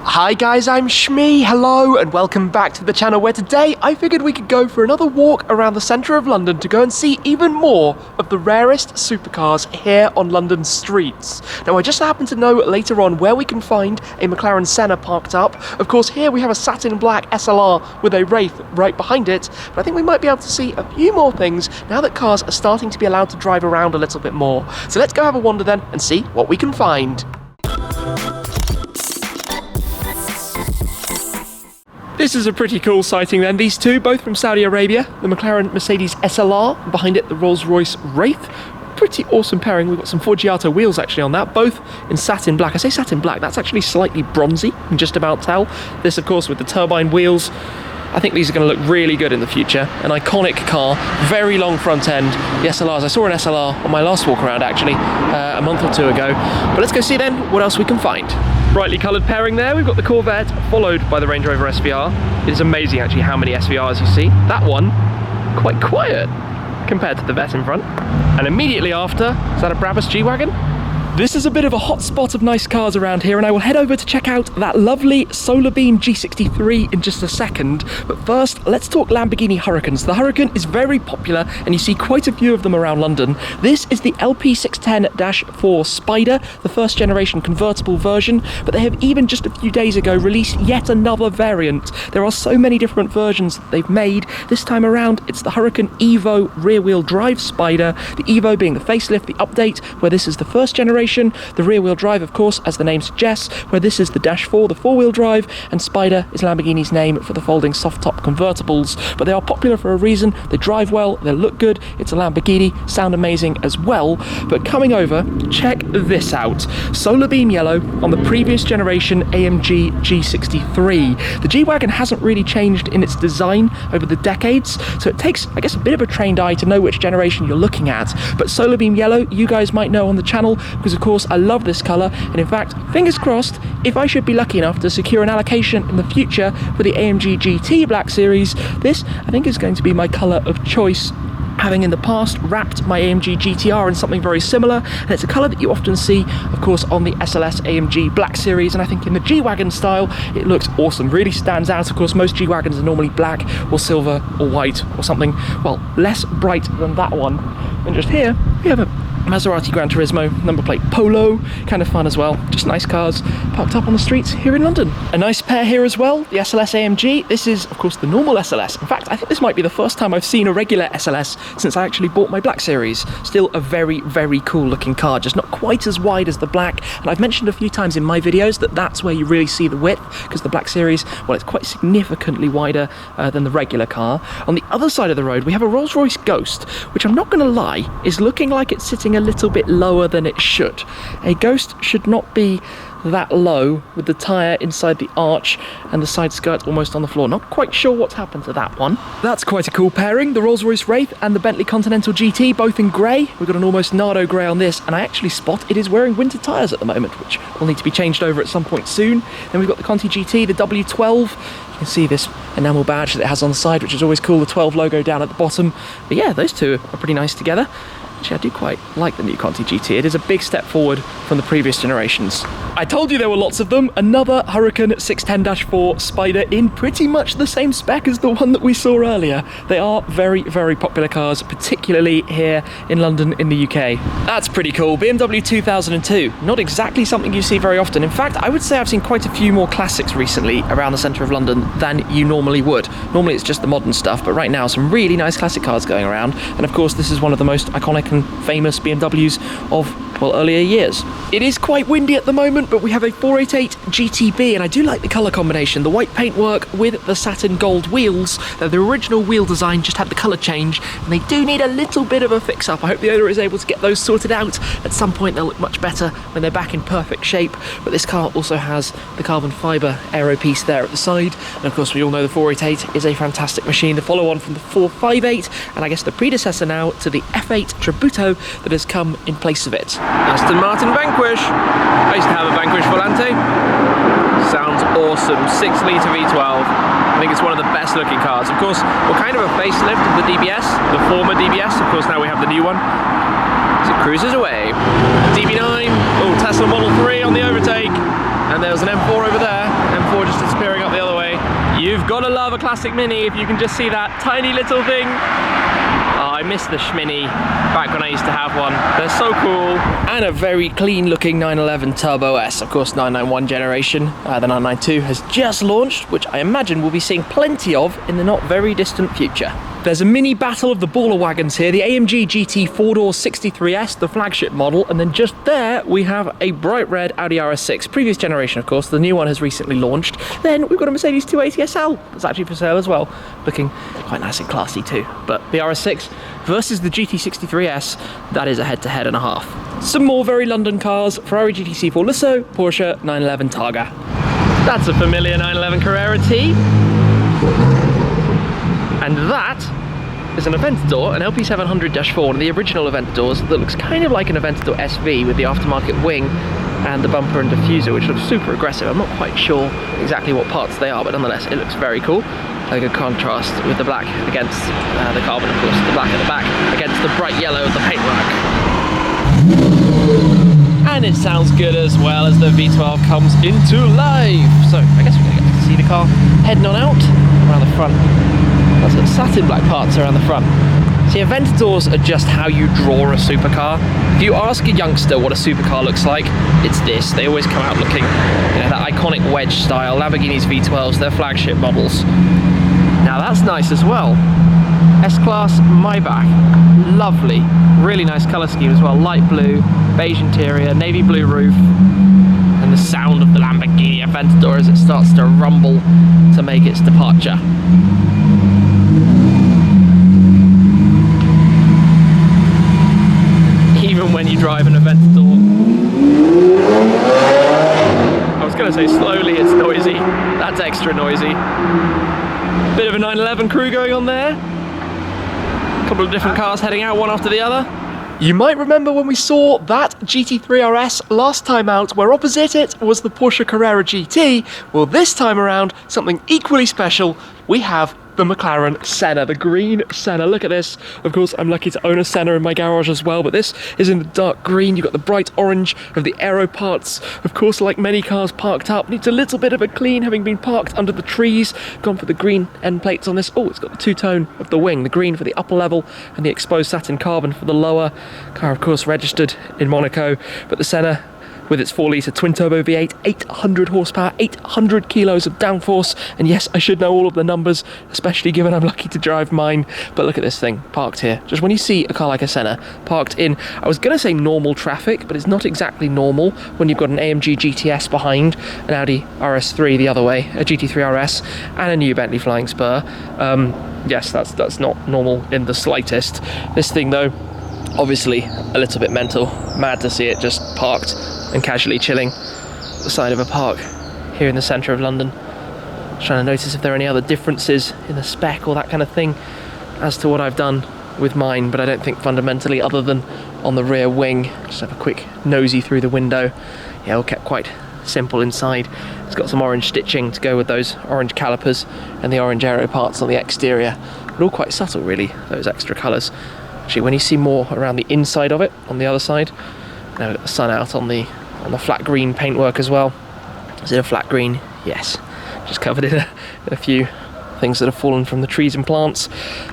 Hi guys, I'm Shmee, hello and welcome back to the channel where today I figured we could go for another walk around the centre of London to go and see even more of the rarest supercars here on London's streets. Now I just happen to know later on where we can find a McLaren Senna parked up. Of course here we have a satin black SLR with a Wraith right behind it, but I think we might be able to see a few more things now that cars are starting to be allowed to drive around a little bit more. So let's go have a wander then and see what we can find. This is a pretty cool sighting then. These two, both from Saudi Arabia, the McLaren Mercedes SLR, and behind it the Rolls-Royce Wraith. Pretty awesome pairing. We've got some Forgiato wheels actually on that, both in satin black. I say satin black, that's actually slightly bronzy, you can just about tell. This of course with the turbine wheels. I think these are going to look really good in the future. An iconic car, very long front end. The SLRs, I saw an SLR on my last walk around actually, a month or two ago. But let's go see then what else we can find. Brightly coloured pairing there, we've got the Corvette followed by the Range Rover SVR. It is amazing actually how many SVRs you see. That one, quite quiet compared to the Vette in front. And immediately after, is that a Brabus G-Wagon? This is a bit of a hot spot of nice cars around here, and I will head over to check out that lovely Solarbeam G63 in just a second. But first, let's talk Lamborghini Huracans. The Huracan is very popular, and you see quite a few of them around London. This is the LP610-4 Spider, the first generation convertible version, but they have even just a few days ago released yet another variant. There are so many different versions that they've made. This time around, it's the Huracan Evo rear-wheel drive Spider, the Evo being the facelift, the update, where this is the first generation. The rear-wheel drive, of course, as the name suggests, where this is the Dash 4, the four-wheel drive, and Spider is Lamborghini's name for the folding soft-top convertibles. But they are popular for a reason. They drive well, they look good, it's a Lamborghini, sound amazing as well. But coming over, check this out. Solarbeam yellow on the previous generation AMG G63. The G-Wagon hasn't really changed in its design over the decades, so it takes, I guess, a bit of a trained eye to know which generation you're looking at. But Solarbeam yellow, you guys might know on the channel, because of course I love this colour, and in fact, fingers crossed, if I should be lucky enough to secure an allocation in the future for the AMG GT Black Series, this I think is going to be my colour of choice, having in the past wrapped my AMG GTR in something very similar, and it's a colour that you often see, of course, on the SLS AMG Black Series, and I think in the G-Wagon style, it looks awesome, really stands out. Of course, most G-Wagons are normally black or silver or white or something, well, less bright than that one. And just here, we have a Maserati Gran Turismo, number plate Polo, kind of fun as well, just nice cars parked up on the streets here in London. A nice pair here as well, the SLS AMG. This is of course the normal SLS. In fact, I think this might be the first time I've seen a regular SLS since I actually bought my Black Series. Still a very, very cool looking car, just not quite as wide as the Black, and I've mentioned a few times in my videos that that's where you really see the width, because the Black Series, well, it's quite significantly wider than the regular car. On the other side of the road, we have a Rolls-Royce Ghost, which I'm not going to lie, is looking like it's sitting a little bit lower than it should. A Ghost should not be that low with the tyre inside the arch and the side skirt almost on the floor. Not quite sure what's happened to that one. That's quite a cool pairing, the Rolls-Royce Wraith and the Bentley Continental GT, both in grey. We've got an almost Nardo grey on this, and I actually spot it is wearing winter tyres at the moment, which will need to be changed over at some point soon. Then we've got the Conti GT, the W12. You can see this enamel badge that it has on the side, which is always cool, the 12 logo down at the bottom. But yeah, those two are pretty nice together. Actually, I do quite like the new Conti GT. It is a big step forward from the previous generations. I told you there were lots of them. Another Huracan 610-4 Spider in pretty much the same spec as the one that we saw earlier. They are very, very popular cars, particularly here in London in the UK. That's pretty cool. BMW 2002. Not exactly something you see very often. In fact, I would say I've seen quite a few more classics recently around the centre of London than you normally would. Normally it's just the modern stuff, but right now some really nice classic cars going around. And of course, this is one of the most iconic and famous BMWs of, well, earlier years. It is quite windy at the moment, but we have a 488 GTB, and I do like the colour combination. The white paintwork with the satin gold wheels. The original wheel design just had the colour change, and they do need a little bit of a fix-up. I hope the owner is able to get those sorted out. At some point they'll look much better when they're back in perfect shape, but this car also has the carbon fibre aero piece there at the side, and of course we all know the 488 is a fantastic machine, the follow-on from the 458, and I guess the predecessor now to the F8 Tributo that has come in place of it. Aston Martin Vanquish. I used to have a Vanquish Volante. Sounds awesome. 6-litre V12. I think it's one of the best looking cars. Of course, we're kind of a facelift of the DBS, the former DBS. Of course, now we have the new one. As it cruises away. DB9. Oh, Tesla Model 3 on the overtake. And there's an M4 over there. You've got to love a classic Mini if you can just see that tiny little thing. Oh, I miss the Schmini back when I used to have one. They're so cool. And a very clean looking 911 Turbo S. Of course, 991 generation. The 992 has just launched, which I imagine we'll be seeing plenty of in the not very distant future. There's a mini battle of the baller wagons here. The AMG GT 4-door 63S, the flagship model, and then just there we have a bright red Audi RS6, previous generation of course. The new one has recently launched. Then we've got a Mercedes 280 SL that's actually for sale as well, looking quite nice and classy too. But the RS6 versus the GT63S, that is a head-to-head and a half. Some more very London cars: Ferrari GT4 Lusso, Porsche 911 Targa. That's a familiar 911 Carrera T. And that is an Aventador, an LP700-4, one of the original Aventadors that looks kind of like an Aventador SV with the aftermarket wing and the bumper and diffuser, which looks super aggressive. I'm not quite sure exactly what parts they are, but nonetheless, it looks very cool. A good contrast with the black against the carbon, of course, the black at the back against the bright yellow of the paintwork. And it sounds good as well as the V12 comes into life. So I guess we're going to get to see the car heading on out around the front. That's got satin black parts around the front. See, Aventadors are just how you draw a supercar. If you ask a youngster what a supercar looks like, it's this. They always come out looking, you know, that iconic wedge style. Lamborghinis V12s, their flagship models. Now that's nice as well. S-Class Maybach, lovely. Really nice colour scheme as well. Light blue, beige interior, navy blue roof. And the sound of the Lamborghini Aventador as it starts to rumble to make its departure. Even when you drive an Aventador, I was going to say slowly, it's noisy. That's extra noisy. Bit of a 911 crew going on there. A couple of different cars heading out one after the other. You might remember when we saw that GT3 RS last time out, where opposite it was the Porsche Carrera GT. Well, this time around, something equally special. We have the McLaren Senna, the green Senna. Look at this. Of course, I'm lucky to own a Senna in my garage as well, but this is in the dark green. You've got the bright orange of the aero parts. Of course, like many cars parked up, needs a little bit of a clean, having been parked under the trees. Gone for the green end plates on this. Oh, it's got the two-tone of the wing, the green for the upper level and the exposed satin carbon for the lower. Car, of course, registered in Monaco, but the Senna, with its 4-litre twin-turbo V8, 800 horsepower, 800 kilos of downforce, and yes, I should know all of the numbers, especially given I'm lucky to drive mine, but look at this thing, parked here. Just when you see a car like a Senna parked in, I was going to say normal traffic, but it's not exactly normal when you've got an AMG GTS behind, an Audi RS3 the other way, a GT3 RS, and a new Bentley Flying Spur. Yes, that's not normal in the slightest. This thing, though, obviously a little bit mental. Mad to see it just parked and casually chilling at the side of a park here in the centre of London. Just trying to notice if there are any other differences in the spec or that kind of thing as to what I've done with mine, but I don't think fundamentally, other than on the rear wing. Just have a quick nosy through the window. Yeah, all kept quite simple inside. It's got some orange stitching to go with those orange calipers and the orange aero parts on the exterior, but all quite subtle really, those extra colours. Actually, when you see more around the inside of it, on the other side, now we've got the sun out on the flat green paintwork as well. Is it a flat green? Yes. Just covered in a few things that have fallen from the trees and plants.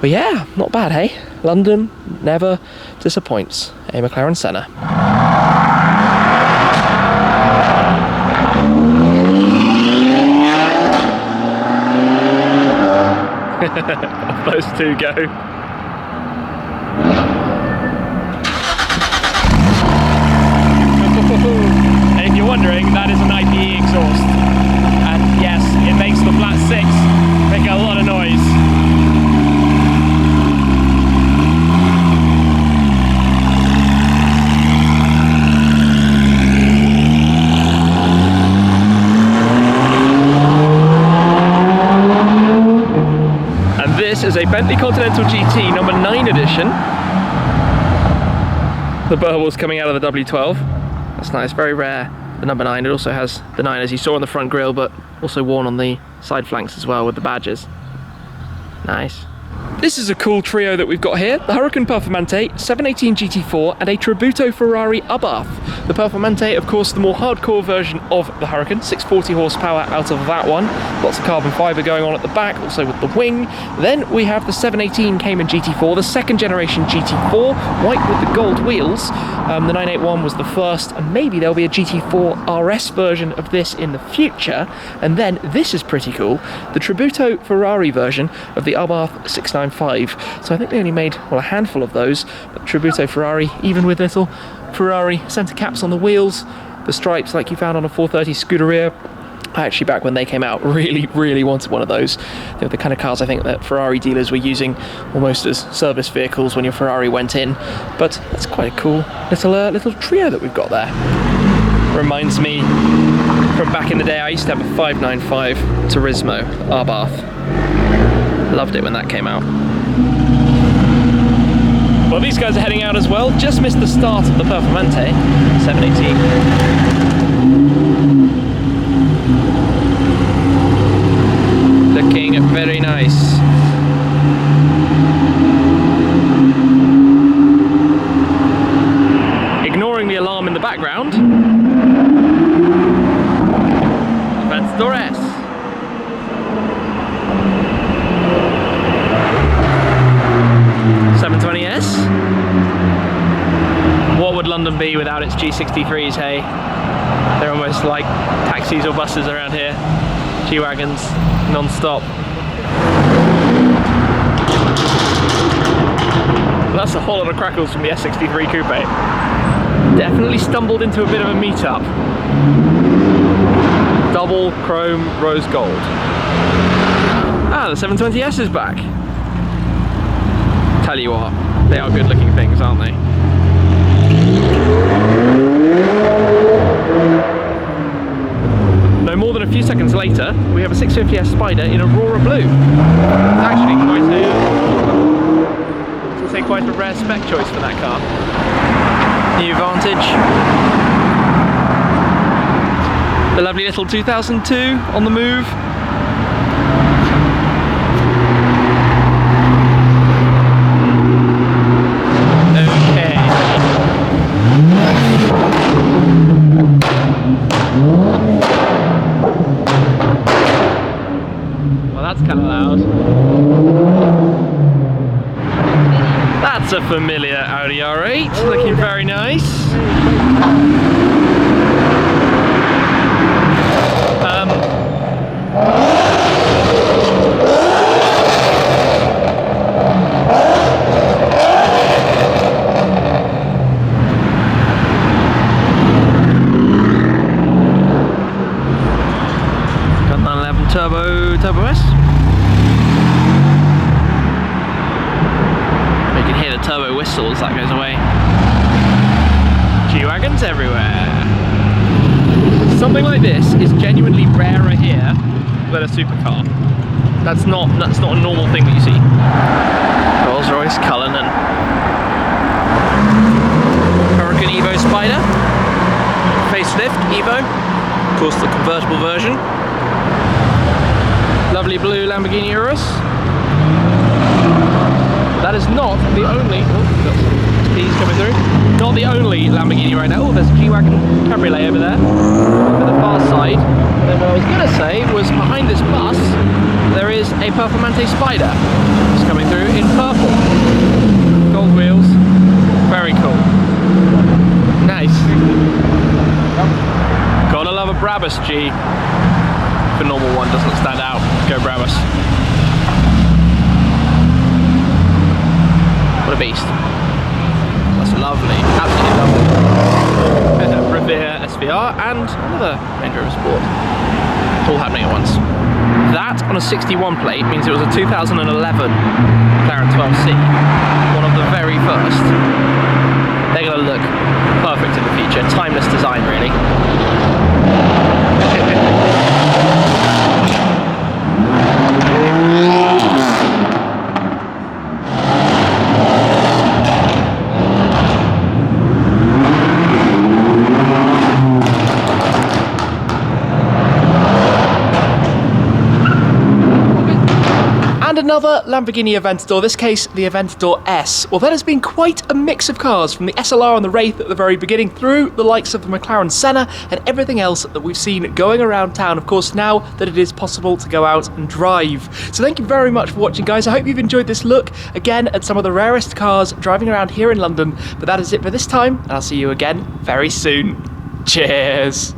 But yeah, not bad, hey? London never disappoints. A McLaren Senna. Off those two go. And if you're wondering, that is an IPE exhaust, and yes, it makes the flat 6 make a lot of noise. And this is a Bentley Continental GT number 9 edition. The burbles coming out of the W12. That's nice, very rare, the number 9. It also has the 9 as you saw on the front grille, but also worn on the side flanks as well with the badges. Nice. This is a cool trio that we've got here. The Huracan Performante, 718 GT4 and a Tributo Ferrari Abarth. The Performante, of course, the more hardcore version of the Huracan, 640 horsepower out of that one. Lots of carbon fibre going on at the back, also with the wing. Then we have the 718 Cayman GT4, the second generation GT4, white with the gold wheels. The 981 was the first, and maybe there'll be a GT4 RS version of this in the future. And then, this is pretty cool, the Tributo Ferrari version of the Abarth 695. So I think they only made, well, a handful of those, but Tributo Ferrari, even with little Ferrari centre caps on the wheels, the stripes like you found on a 430 Scuderia. I actually, back when they came out, really wanted one of those. They were the kind of cars I think that Ferrari dealers were using almost as service vehicles when your Ferrari went in. But that's quite a cool little trio that we've got there. Reminds me from back in the day, I used to have a 595 Turismo Abarth. Loved it when that came out. Well, these guys are heading out as well. Just missed the start of the Performante 718. Looking very nice. Ignoring the alarm in the background, that's door S. What would London be without its G63s, hey? They're almost like taxis or buses around here. G-Wagons, non-stop. Well, that's a whole lot of crackles from the S63 Coupe. Definitely stumbled into a bit of a meet-up. Double chrome rose gold. Ah, the 720S is back. Tell you what, they are good looking things, aren't they? No more than a few seconds later, we have a 650S Spider in Aurora Blue. It's actually quite a rare spec choice for that car. New Vantage. The lovely little 2002 on the move. That's kind of loud. That's a familiar Audi R8, looking very nice. Got 911 Turbo S. You can hear the turbo whistle as that goes away. G-Wagons everywhere. Something like this is genuinely rarer here than a supercar. That's not a normal thing that you see. Rolls-Royce, Cullinan. Huracan Evo Spider. Facelift Evo. Of course, the convertible version. Lovely blue Lamborghini Urus. That is not the only, keys coming through, not the only Lamborghini right now. Oh, there's a G-Wagon Cabriolet over there, over the far side. And then what I was going to say was behind this bus, there is a Performante Spider. It's coming through in purple. Gold wheels, very cool. Nice. Gotta love a Brabus G. The normal one doesn't stand out. Go Brabus. What a beast. That's lovely, absolutely lovely. Revere SVR and another Range Rover Sport. All happening at once. That on a 61 plate means it was a 2011 McLaren 12C. One of the very first. They're going to look perfect in the future. Timeless design, really. another Lamborghini Aventador, this case the Aventador S. Well, that has been quite a mix of cars, from the SLR and the Wraith at the very beginning through the likes of the McLaren Senna and everything else that we've seen going around town, of course, now that it is possible to go out and drive. So thank you very much for watching, guys. I hope you've enjoyed this look again at some of the rarest cars driving around here in London. But that is it for this time, and I'll see you again very soon. Cheers.